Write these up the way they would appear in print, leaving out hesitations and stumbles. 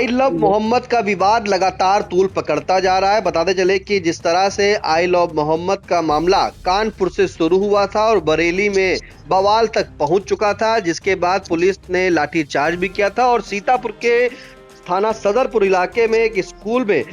I love Mohammad का विवाद लगातार तूल पकड़ता जा रहा है। बताते चले कि जिस तरह से आई लव मोहम्मद का मामला कानपुर से शुरू हुआ था और बरेली में बवाल तक पहुंच चुका था, जिसके बाद पुलिस ने लाठीचार्ज भी किया था और सीतापुर के थाना सदरपुर इलाके में एक स्कूल में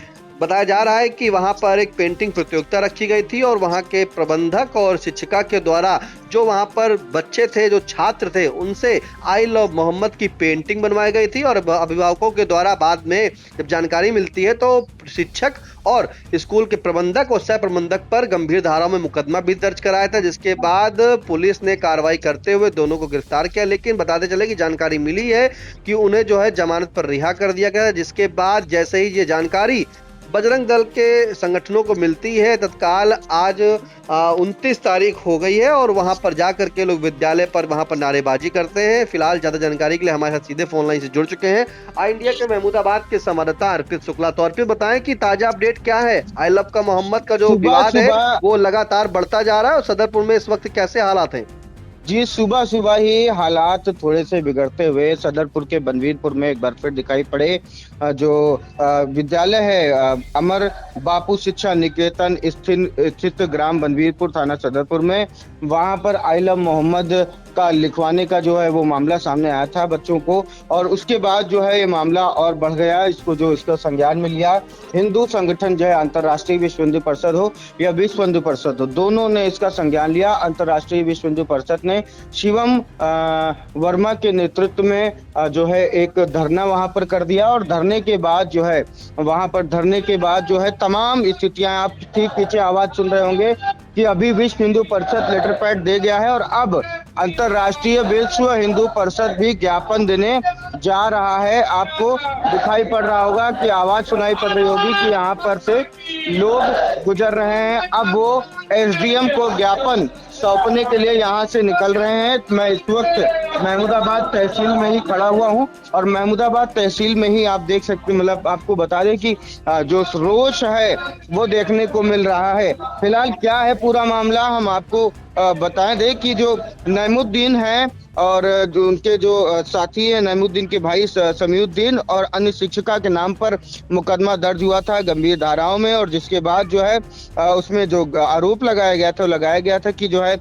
बताया जा रहा है कि वहां पर एक पेंटिंग प्रतियोगिता रखी गई थी और वहां के प्रबंधक और शिक्षिका के द्वारा जो वहां पर बच्चे थे, जो छात्र थे, उनसे आई लव मोहम्मद की पेंटिंग बनवाई गई थी। और अभिभावकों के द्वारा बाद में जब जानकारी मिलती है तो शिक्षक और स्कूल के प्रबंधक और सह प्रबंधक पर गंभीर धाराओं में मुकदमा भी दर्ज कराया था, जिसके बाद पुलिस ने कार्रवाई करते हुए दोनों को गिरफ्तार किया। लेकिन बताते चले कि जानकारी मिली है कि उन्हें जो है जमानत पर रिहा कर दिया गया, जिसके बाद जैसे ही ये जानकारी बजरंग दल के संगठनों को मिलती है, तत्काल आज 29 तारीख हो गई है और वहां पर जाकर के लोग विद्यालय पर वहां पर नारेबाजी करते हैं। फिलहाल ज्यादा जानकारी के लिए हमारे साथ सीधे फोन लाइन से जुड़ चुके हैं आई इंडिया के महमूदाबाद के संवाददाता अर्पित शुक्ला। तो अर्पित, बताएं कि ताजा अपडेट क्या है? आई लव का मोहम्मद का जो विवाद है वो लगातार बढ़ता जा रहा है और सदरपुर में इस वक्त कैसे हालात हैं? जी, सुबह सुबह ही हालात थोड़े से बिगड़ते हुए सदरपुर के बनवीरपुर में एक बार फिर दिखाई पड़े। जो विद्यालय है अमर बापू शिक्षा निकेतन स्थित ग्राम बनवीरपुर थाना सदरपुर में, वहां पर आई लव मोहम्मद का लिखवाने का जो है वो मामला सामने आया था बच्चों को, और उसके बाद जो है ये मामला और बढ़ गया। इसका संज्ञान में लिया हिंदू संगठन जो है, अंतर्राष्ट्रीय विश्व हिंदू परिषद हो या विश्व हिंदू परिषद हो, दोनों ने इसका संज्ञान लिया। अंतर्राष्ट्रीय विश्व हिंदू परिषद ने शिवम वर्मा के नेतृत्व में जो है एक धरना वहां पर कर दिया और धरने के बाद जो है वहां पर धरने के बाद जो है तमाम स्थितियां, आप ठीक पीछे आवाज सुन रहे होंगे कि अभी विश्व हिंदू परिषद लेटर पैड दे गया है और अब अंतर्राष्ट्रीय विश्व हिंदू परिषद भी ज्ञापन देने जा रहा है। आपको दिखाई पड़ रहा होगा कि आवाज सुनाई पड़ रही होगी कि यहाँ पर से लोग गुजर रहे हैं। अब वो एसडीएम को ज्ञापन सौंपने के लिए यहाँ से निकल रहे हैं। मैं इस वक्त महमूदाबाद तहसील में ही खड़ा हुआ हूँ और महमूदाबाद तहसील में ही आप देख सकते, मतलब आपको बता दें कि जो रोष है वो देखने को मिल रहा है। फिलहाल क्या है पूरा मामला हम आपको बताएं दें कि जो नईमुद्दीन है और जो उनके जो साथी है, नईमुद्दीन के भाई समीउद्दीन और अन्य शिक्षिका के नाम पर मुकदमा दर्ज हुआ था गंभीर धाराओं में, और जिसके बाद जो है उसमें जो आरोप लगाया गया था कि जो है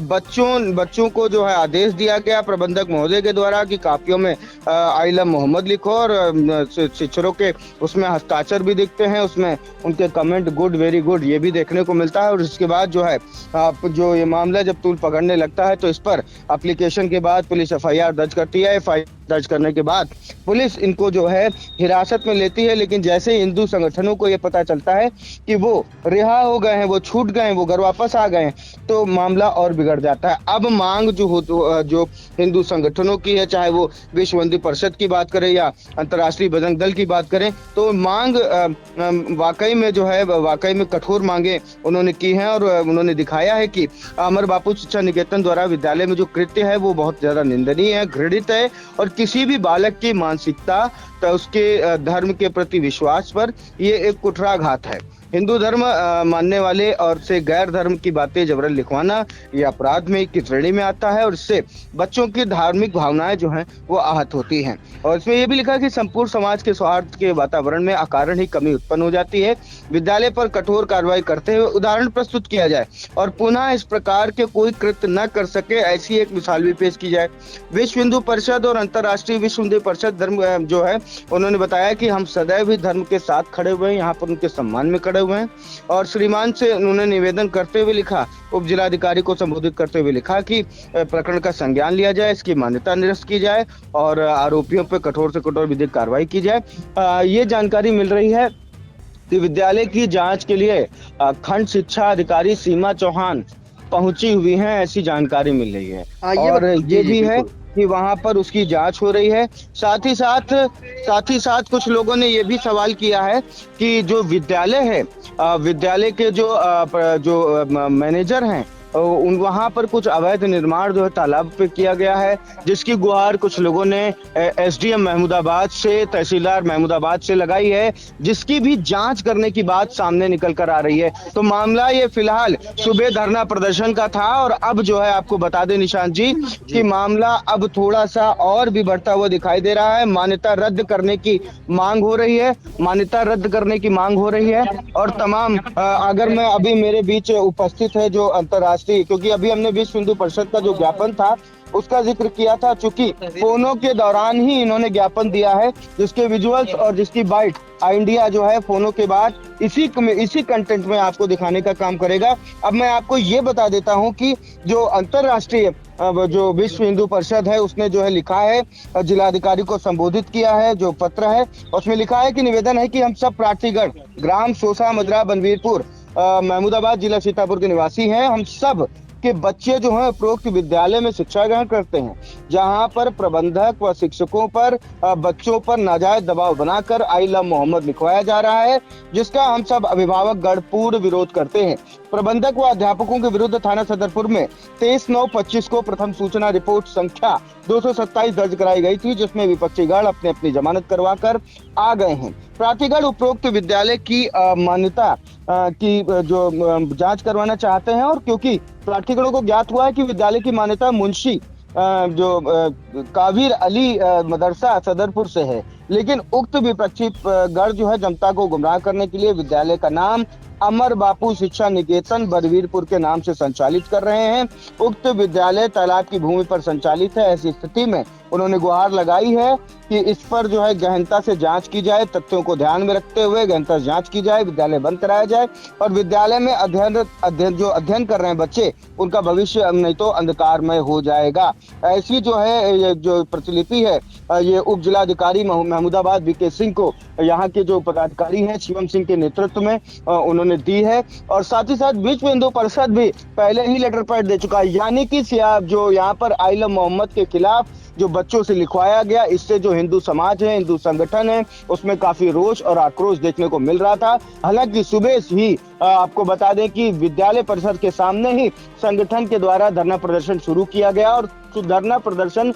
बच्चों को जो है आदेश दिया गया प्रबंधक महोदय के द्वारा कि कापियों में आई लव मोहम्मद लिखो, और शिक्षकों के उसमें हस्ताक्षर भी दिखते हैं, उसमें उनके कमेंट गुड, वेरी गुड, ये भी देखने को मिलता है। और इसके बाद जो है जो ये मामला जब तूल पकड़ने लगता है तो इस पर एप्लीकेशन के बाद पुलिस एफआईआर दर्ज करती है। एफआईआर दर्ज करने के बाद पुलिस इनको जो है हिरासत में लेती है, लेकिन जैसे हिंदू संगठनों को ये पता चलता है कि वो रिहा हो गए हैं, वो छूट गए हैं, वो घर वापस आ गए हैं, तो मामला और बिगड़ जाता है। अब मांग जो हिंदू संगठनों की है, चाहे वो विश्व हिंदू परिषद की बात करें या अंतर्राष्ट्रीय बजरंग दल की बात करें, तो मांग वाकई में कठोर मांगे उन्होंने की हैं और उन्होंने दिखाया है कि अमर बापू शिक्षा निकेतन द्वारा विद्यालय में जो कृत्य है वो बहुत ज्यादा निंदनीय है, घृणित है और किसी भी बालक की मानसिकता तो उसके धर्म के प्रति विश्वास पर ये एक कुठाराघात है। हिंदू धर्म मानने वाले और से गैर धर्म की बातें जबरन लिखवाना ये अपराध में की श्रेणी में आता है और इससे बच्चों की धार्मिक भावनाएं जो हैं वो आहत होती हैं। और इसमें यह भी लिखा कि संपूर्ण समाज के सौहार्द के वातावरण में अकारण ही कमी उत्पन्न हो जाती है। विद्यालय पर कठोर कार्रवाई करते हुए उदाहरण प्रस्तुत किया जाए और पुनः इस प्रकार के कोई कृत्य न कर सके, ऐसी एक मिसाल भी पेश की जाए। विश्व हिंदू परिषद और अंतर्राष्ट्रीय विश्व हिंदू परिषद धर्म जो है उन्होंने बताया कि हम सदैव ही धर्म के साथ खड़े हुए हैं, यहाँ पर उनके सम्मान में खड़े हुए हैं। और श्रीमान से उन्होंने निवेदन करते हुए लिखा, उप जिलाधिकारी को संबोधित करते हुए लिखा कि प्रकरण का संज्ञान लिया जाए, इसकी मान्यता निरस्त की जाए और आरोपियों पर कठोर से कठोर विधिक कार्रवाई की जाए। ये जानकारी मिल रही है कि विद्यालय की जांच के लिए खंड शिक्षा अधिकारी सीमा चौहान पहुंची हुई हैं, ऐसी जानकारी मिल रही है। और ये भी है कि वहां पर उसकी जांच हो रही है। साथ ही साथ कुछ लोगों ने ये भी सवाल किया है कि जो विद्यालय है, विद्यालय के जो मैनेजर हैं वहां पर कुछ अवैध निर्माण जो है तालाब पे किया गया है, जिसकी गुहार कुछ लोगों ने एसडीएम महमूदाबाद से, तहसीलदार महमूदाबाद से लगाई है, जिसकी भी जांच करने की बात सामने निकल कर आ रही है। तो मामला ये फिलहाल सुबह धरना प्रदर्शन का था और अब जो है आपको बता दें निशांत जी कि मामला अब थोड़ा सा और भी बढ़ता हुआ दिखाई दे रहा है। मान्यता रद्द करने की मांग हो रही है, मान्यता रद्द करने की मांग हो रही है। और तमाम अगर मैं अभी मेरे बीच उपस्थित है जो अंतर्राष्ट्रीय, क्योंकि अभी हमने विश्व हिंदू परिषद का जो ज्ञापन था उसका जिक्र किया था, चूंकि फोनों के दौरान ही इन्होंने ज्ञापन दिया है, जिसके विजुअल्स और जिसकी बाइट इंडिया जो है फोनों के बाद इसी कंटेंट में आपको दिखाने का काम करेगा। अब मैं आपको ये बता देता हूं कि जो अंतर्राष्ट्रीय जो विश्व हिंदू परिषद है उसने जो है लिखा है, जिलाधिकारी को संबोधित किया है, जो पत्र है उसमें लिखा है कि निवेदन है कि हम सब प्रार्थीगण ग्राम सोसा मजरा बनवीरपुर महमूदाबाद जिला सीतापुर के निवासी हैं। हम सब के बच्चे जो हैं उपरोक्त विद्यालय में शिक्षा ग्रहण करते हैं, जहां पर प्रबंधक व शिक्षकों पर बच्चों पर नाजायज दबाव बनाकर आई लव मोहम्मद लिखवाया जा रहा है, जिसका हम सब अभिभावक गण पूर्ण विरोध करते हैं। प्रबंधक व अध्यापकों के विरुद्ध थाना सदरपुर में 23/9/25 को प्रथम सूचना रिपोर्ट संख्या 227 दर्ज कराई गई थी, जिसमें विपक्षी गण अपनी अपनी जमानत करवा कर आ गए हैं। प्रार्थीगण उपरोक्त विद्यालय की मान्यता की जो जांच करवाना चाहते हैं, और क्योंकि प्रार्थीगणों को ज्ञात हुआ है कि विद्यालय की मान्यता मुंशी जो काबिर अली मदरसा सदरपुर से है, लेकिन उक्त विपक्षी गण जो है जनता को गुमराह करने के लिए विद्यालय का नाम अमर बापू शिक्षा निकेतन बलवीरपुर के नाम से संचालित कर रहे हैं। उक्त विद्यालय तालाब की भूमि पर संचालित है। ऐसी स्थिति में उन्होंने गुहार लगाई है कि इस पर जो है गहनता से जांच की जाए, तथ्यों को ध्यान में रखते हुए गहनता से जांच की जाए, विद्यालय बंद कराया जाए और विद्यालय में अध्ययन कर रहे हैं बच्चे, उनका भविष्य नहीं तो अंधकारमय हो जाएगा। ऐसी जो है ये जो प्रतिलिपि है ये उप जिलाधिकारी महमूदाबाद वीके सिंह को यहाँ के जो पदाधिकारी हैं शिवम सिंह के नेतृत्व में उन्होंने दी है। और साथ ही साथ विश्व हिंदू परिषद भी पहले ही लेटर पैड दे चुका है, यानी कि जो यहाँ पर आई लव मोहम्मद के खिलाफ जो बच्चों से लिखवाया गया, इससे जो हिंदू समाज है, हिंदू संगठन है, उसमें काफी रोष और आक्रोश देखने को मिल रहा था। हालांकि सुबह ही आपको बता दें कि विद्यालय परिषद के सामने ही संगठन के द्वारा धरना प्रदर्शन शुरू किया गया और धरना प्रदर्शन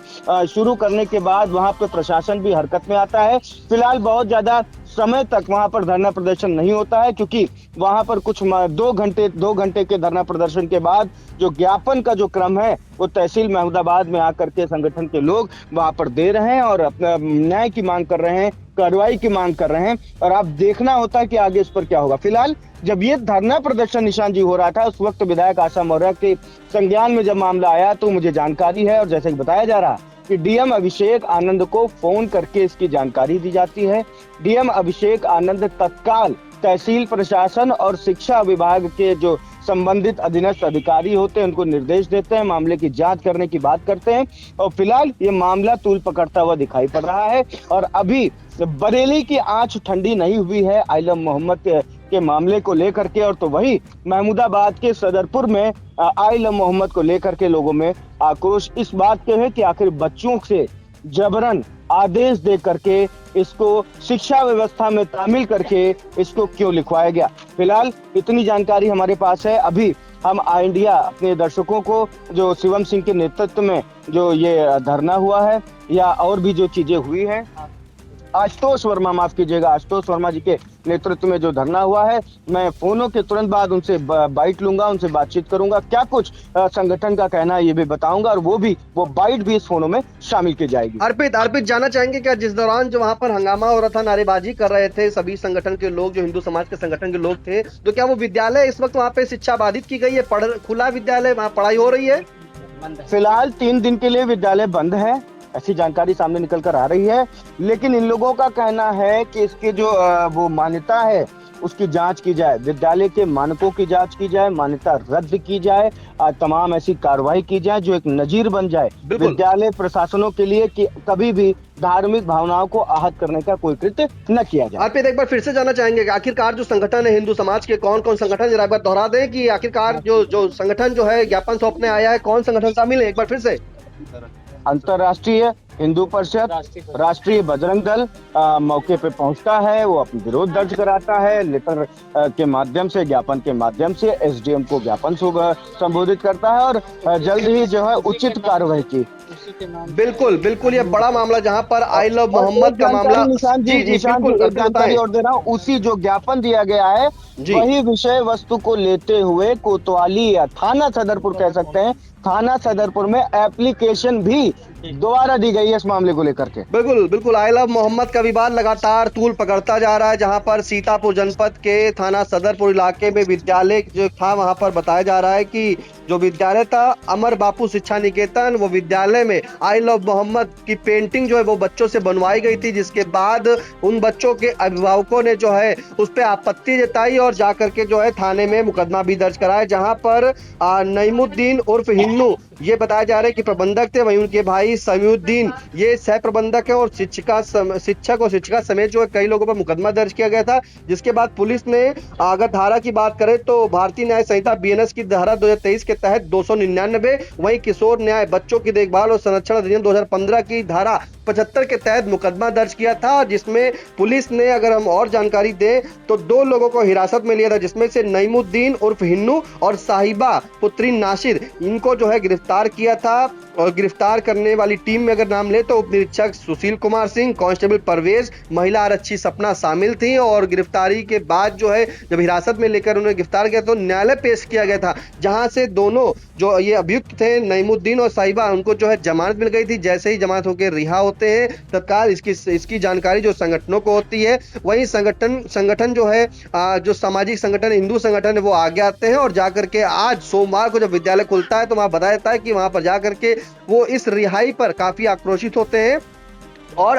शुरू करने के बाद वहां पर प्रशासन भी हरकत में आता है। फिलहाल बहुत ज्यादा समय तक वहां पर धरना प्रदर्शन नहीं होता है, क्योंकि वहां पर कुछ 2 घंटे के धरना प्रदर्शन के बाद जो ज्ञापन का जो क्रम है वो तहसील महमूदाबाद में आकर के संगठन के लोग वहां पर दे रहे हैं और न्याय की मांग कर रहे हैं, कार्रवाई की मांग कर रहे हैं। और अब देखना होता है कि आगे इस पर क्या होगा। फिलहाल जब ये धरना प्रदर्शन निशान जी हो रहा था, उस वक्त विधायक आशा मौर्य के संज्ञान में जब मामला आया तो मुझे जानकारी है, और जैसे कि बताया जा रहा कि डीएम अभिषेक आनंद को फोन करके इसकी जानकारी दी जाती है। डीएम अभिषेक आनंद तत्काल तहसील प्रशासन और शिक्षा विभाग के जो संबंधित अधीनस्थ अधिकारी होते हैं उनको निर्देश देते हैं, मामले की जांच करने की बात करते हैं। और फिलहाल ये मामला तूल पकड़ता हुआ दिखाई पड़ रहा है और अभी बरेली की आंच ठंडी नहीं हुई है आई लव मोहम्मद के मामले को लेकर के। और तो वही महमूदाबाद के सदरपुर में आई लव मोहम्मद को लेकर के लोगों में आक्रोश इस बात के है कि आखिर बच्चों से जबरन आदेश दे करके इसको शिक्षा व्यवस्था में शामिल करके इसको क्यों लिखवाया गया। फिलहाल इतनी जानकारी हमारे पास है। अभी हम इंडिया अपने दर्शकों को जो शिवम सिंह के नेतृत्व में जो ये धरना हुआ है या और भी जो चीजें हुई है, आशुतोष वर्मा, माफ कीजिएगा, आशुतोष वर्मा जी के नेतृत्व में जो धरना हुआ है, मैं फोनों के तुरंत बाद उनसे बाइट लूंगा, उनसे बातचीत करूंगा, क्या कुछ संगठन का कहना है ये भी बताऊंगा और वो बाइट भी इस फोनों में शामिल की जाएगी। अर्पित जानना चाहेंगे क्या जिस दौरान जो वहाँ पर हंगामा हो रहा था, नारेबाजी कर रहे थे सभी संगठन के लोग, जो हिंदू समाज के संगठन के लोग थे, तो क्या वो विद्यालय इस वक्त वहाँ पे शिक्षा बाधित की गई है? खुला विद्यालय, वहाँ पढ़ाई हो रही है? फिलहाल 3 दिन के लिए विद्यालय बंद है, ऐसी जानकारी सामने निकल कर आ रही है। लेकिन इन लोगों का कहना है कि इसके जो वो मान्यता है उसकी जांच की जाए, विद्यालय के मानकों की जांच की जाए, मान्यता रद्द की जाए, तमाम ऐसी कार्रवाई की जाए जो एक नजीर बन जाए विद्यालय प्रशासनों के लिए कि कभी भी धार्मिक भावनाओं को आहत करने का कोई कृत्य न किया जाए। आप एक बार फिर से जानना चाहेंगे कि आखिरकार जो संगठन है हिंदू समाज के, कौन कौन संगठन, जरा एक बार दोहरा दें कि आखिरकार जो संगठन जो है ज्ञापन सौंपने आया है, कौन संगठन शामिल है, एक बार फिर से। अंतर्राष्ट्रीय हिंदू परिषद, राष्ट्रीय बजरंग दल मौके पे पहुंचता है, वो अपना विरोध दर्ज कराता है, लेटर के माध्यम से, ज्ञापन के माध्यम से एसडीएम को ज्ञापन संबोधित करता है और जल्द ही जो है उचित कार्रवाई की। बिल्कुल बिल्कुल, ये बड़ा मामला जहां पर आई लव और मोहम्मद एक का मामला। निशान जी, जी निशान बिल्कुल, जी, एक अभी जानकारी बताएं। और दे रहा हूँ, उसी जो ज्ञापन दिया गया है जी वही विषय वस्तु को लेते हुए कोतवाली या थाना सदरपुर कह सकते हैं, थाना सदरपुर में एप्लीकेशन भी दोबारा दी गई है इस मामले को लेकर के। बिल्कुल बिल्कुल, आई लव मोहम्मद का विवाद लगातार तूल पकड़ता जा रहा है, जहां पर सीतापुर जनपद के थाना सदरपुर इलाके में विद्यालय जो था, वहां पर बताया जा रहा है कि जो विद्यालय था अमर बापू शिक्षा निकेतन, वो विद्यालय में आई लव मोहम्मद की पेंटिंग जो है वो बच्चों से बनवाई गई थी, जिसके बाद उन बच्चों के अभिभावकों ने जो है उस पर आपत्ति जताई और जाकर के जो है थाने में मुकदमा भी दर्ज कराया, जहां पर नईमुद्दीन उर्फ हिन्नू ये बताया जा रहा है कि प्रबंधक थे, वहीं उनके भाई समीउद्दीन ये सह प्रबंधक है और शिक्षक और शिक्षिका समेत जो है कई लोगों पर मुकदमा दर्ज किया गया था। जिसके बाद पुलिस ने, अगर धारा की बात करें तो भारतीय न्याय संहिता बीएनएस की धारा 2023 के तहत 299, वहीं किशोर न्याय बच्चों की देखभाल और संरक्षण अधिनियम 2015 की धारा 75 के तहत मुकदमा दर्ज किया था, जिसमें पुलिस ने, अगर हम और जानकारी दें तो 2 लोगों को हिरासत में लिया था, जिसमें से नईमुद्दीन उर्फ हिन्नू और साहिबा पुत्री नासिर, इनको जो है गिरफ्तार किया था। और गिरफ्तार करने वाली टीम में अगर नाम ले तो उप निरीक्षक सुशील कुमार सिंह, कांस्टेबल परवेज, महिला आरक्षी सपना शामिल थी। और गिरफ्तारी के बाद जो है जब हिरासत में लेकर उन्हें गिरफ्तार किया तो न्यायालय पेश किया गया था, जहां से दोनों जो ये अभियुक्त थे नईमुद्दीन और साहिबा, उनको जो है जमानत मिल गई थी। जैसे ही जमानत होकर रिहा होते हैं तत्काल इसकी जानकारी जो संगठनों को होती है, वही संगठन जो है जो सामाजिक संगठन, हिंदू संगठन है, वो आगे आते हैं और जाकर के आज सोमवार को जब विद्यालय खुलता है तो वहां बताया जाता है कि वहां पर जाकर के वो इस रिहाई पर काफी आक्रोशित होते हैं और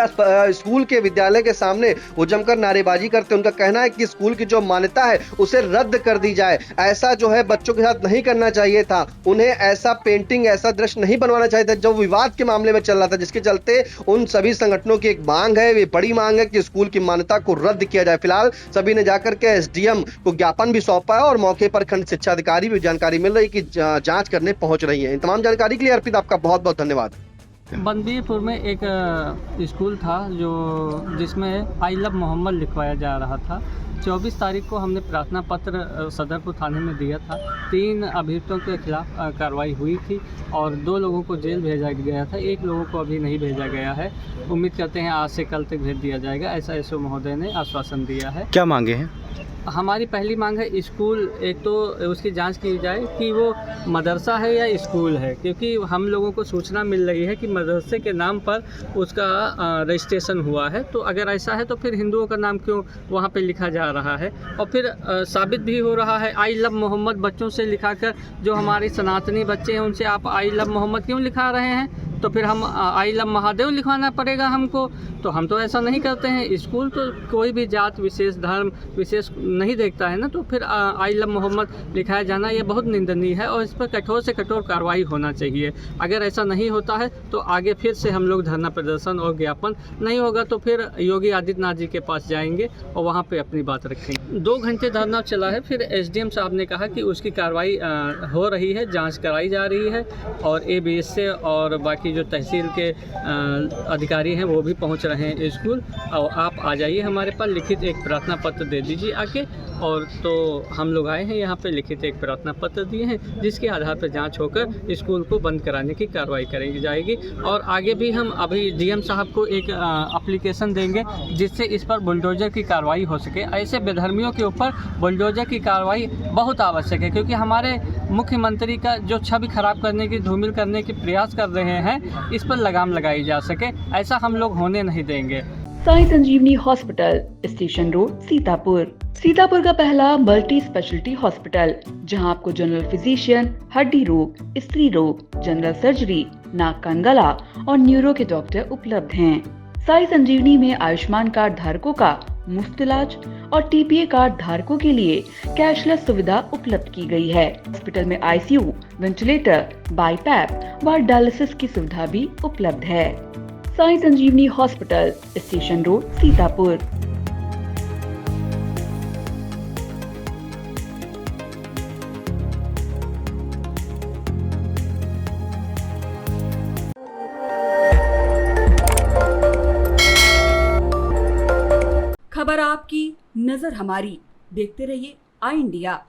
स्कूल के विद्यालय के सामने वो जमकर नारेबाजी करते हैं। उनका कहना है कि स्कूल की जो मान्यता है उसे रद्द कर दी जाए, ऐसा जो है बच्चों के साथ नहीं करना चाहिए था, उन्हें ऐसा पेंटिंग, ऐसा दृश्य नहीं बनवाना चाहिए था जो विवाद के मामले में चल रहा था, जिसके चलते उन सभी संगठनों की एक मांग है, ये बड़ी मांग है कि स्कूल की मान्यता को रद्द किया जाए। फिलहाल सभी ने जाकर के एसडीएम को ज्ञापन भी सौंपा है और मौके पर खंड शिक्षा अधिकारी भी जानकारी मिल रही कि जांच करने पहुंच रही है। इन तमाम जानकारी के लिए अर्पित आपका बहुत बहुत धन्यवाद। बंदीपुर में एक स्कूल था जिसमें आई लव मोहम्मद लिखवाया जा रहा था। 24 तारीख को हमने प्रार्थना पत्र सदरपुर थाने में दिया था। 3 अभियुक्तों के खिलाफ कार्रवाई हुई थी और 2 लोगों को जेल भेजा गया था, 1 लोगों को अभी नहीं भेजा गया है। उम्मीद करते हैं आज से कल तक भेज दिया जाएगा, ऐसा एसओ महोदय ने आश्वासन दिया है। क्या मांगे हैं? हमारी पहली मांग है स्कूल, एक तो उसकी जांच की जाए कि वो मदरसा है या स्कूल है, क्योंकि हम लोगों को सूचना मिल रही है कि मदरसे के नाम पर उसका रजिस्ट्रेशन हुआ है। तो अगर ऐसा है तो फिर हिंदुओं का नाम क्यों वहाँ पे लिखा जा रहा है। और फिर साबित भी हो रहा है आई लव मोहम्मद बच्चों से लिखा कर, जो हमारे सनातनी बच्चे हैं उनसे आप आई लव मोहम्मद क्यों लिखा रहे हैं, तो फिर हम आई लव महादेव लिखवाना पड़ेगा हमको। तो हम तो ऐसा नहीं करते हैं। स्कूल तो कोई भी जात विशेष, धर्म विशेष नहीं देखता है ना, तो फिर आई लव मोहम्मद लिखाया जाना ये बहुत निंदनीय है और इस पर कठोर से कठोर कार्रवाई होना चाहिए। अगर ऐसा नहीं होता है तो आगे फिर से हम लोग धरना प्रदर्शन और ज्ञापन, नहीं होगा तो फिर योगी आदित्यनाथ जी के पास जाएंगे और वहाँ पे अपनी बात रखेंगे। 2 घंटे धरना चला है, फिर एसडीएम साहब ने कहा कि उसकी कार्रवाई हो रही है, जाँच कराई जा रही है और एबीएस से और बाकी जो तहसील के अधिकारी हैं वो भी पहुंच रहे हैं स्कूल। और आप आ जाइए हमारे पास, लिखित एक प्रार्थना पत्र दे दीजिए आके। और तो हम लोग आए हैं यहाँ पे, लिखित एक प्रार्थना पत्र दिए हैं जिसके आधार पर जांच होकर स्कूल को बंद कराने की कार्रवाई करेंगी जाएगी। और आगे भी हम अभी डीएम साहब को एक एप्लीकेशन देंगे जिससे इस पर बुलडोजर की कार्रवाई हो सके। ऐसे बेधर्मियों के ऊपर बुलडोजर की कार्रवाई बहुत आवश्यक है, क्योंकि हमारे मुख्यमंत्री का जो छवि खराब करने की, धूमिल करने की प्रयास कर रहे हैं, इस पर लगाम लगाई जा सके, ऐसा हम लोग होने नहीं देंगे। Sai Sanjivani hospital, station road, Sitapur. Sitapur का पहला मल्टी स्पेशलिटी हॉस्पिटल, जहां आपको जनरल फिजिशियन, हड्डी रोग, स्त्री रोग, जनरल सर्जरी, नाक कान गला और न्यूरो के डॉक्टर उपलब्ध हैं। साई संजीवनी में आयुष्मान कार्ड धारकों का मुफ्त इलाज और टीपीए कार्ड धारकों के लिए कैशलेस सुविधा उपलब्ध की गई है। हॉस्पिटल में आईसीयू, वेंटिलेटर, बाईपैप व डायलिसिस की सुविधा भी उपलब्ध है। Sai Sanjivani hospital, station road, Sitapur. खबर आपकी, नजर हमारी। देखते रहिए आई इंडिया।